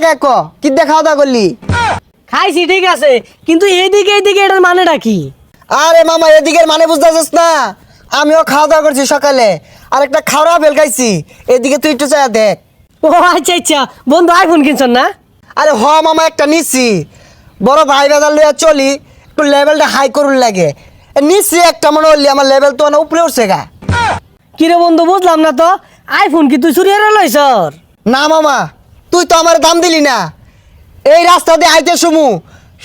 কি দিয়ে খাওয়া দাওয়া করলি? খাইছি ঠিক আছে, কিন্তু এইদিকে এইদিকে এটার মানেটা কি? আরে মামা এদিকের মানে বুঝতেছিস না? আমিও খাওয়া দাওয়া করছি সকালে, আর একটা খাওয়া বেল খাইছি। এদিকে তুই একটু চাই দেখ। ও আচ্ছা আচ্ছা, বন্ধু আইফোন কিনছেন না? আরে হ মামা, একটা নিচ্ছি। বড় ভাই বাজার লইয়া চলি, একটু লেভেলটা হাই করুন লাগে। নিচ্ছি একটা, মনে হলি আমার লেভেল তো অনেক উপরে উঠছে গা। কিরে বন্ধু বুঝলাম না তো, আইফোন কি তুই চুরি হারা লইছর? না মামা, তুই তো আমার দাম দিলি না। এই রাস্তা দিয়ে আইতে সুমু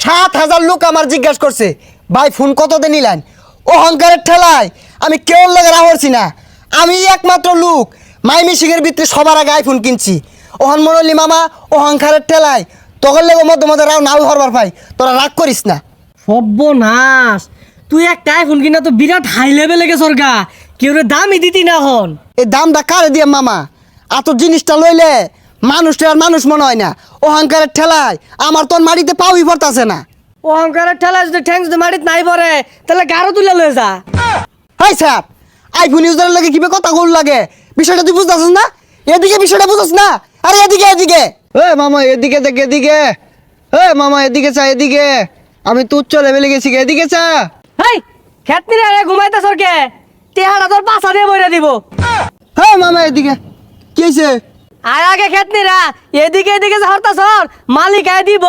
7,000 লোক আমার জিজ্ঞাসা করছে, ভাই ফোন কত দিয়ে নিলেন? অহংকারের ঠেলায় আমি কেউ লাগে রাহরছি না। আমি একমাত্র লোক মাইমি সিংয়ের ভিতরে সবার আগে আইফোন কিনছি। ওহন মনলি মামা, অহংকারের ঠেলায় তখন লেগে মধ্যে মধ্যে রাও নাও হরবার ভাই, তোরা রাগ করিস না। সর্বনাশ, তুই একটা আইফোন কিনা তো বিরাট হাই লেভেলে গেছর গা, কেউ দামই দিতি না হন। এই দামটা কারে দিয়ে মামা? এত জিনিসটা লইলে মানুষটা আর মানুষ মনে হয় না। অহংকারের ঠেলায় আমার তোর মাটিতে পাউই পড়তাছে না। অহংকারের ঠেলা যদি ঠ্যাং যদি মাটিত নাই পড়ে, তাহলে গারো তুলে লয়ে যা। হাই স্যার, আইফোন ইউজারের লাগে কিভাবে কথা বল লাগে, বিষয়টা তুই বুঝতেছিস না? এদিকে বিষয়টা বুঝছিস না? আরে এদিকে এদিকে, মামা এদিকে দেখ, এদিকে। মামা এদিকে চা, এদিকে। আমি তো উচ্চ লেভেলে গেছি, এদিকে চা। হেই, খেতনি রে ঘুমাইতেছর কে? টেহারা তোর পাছা দিয়ে বইরা দিব। মামা এদিকে। কি হয়েছে? আর আগে খেতনি রা, এদিকে এদিকে যে হরতাছর, মালিক আয় দিব।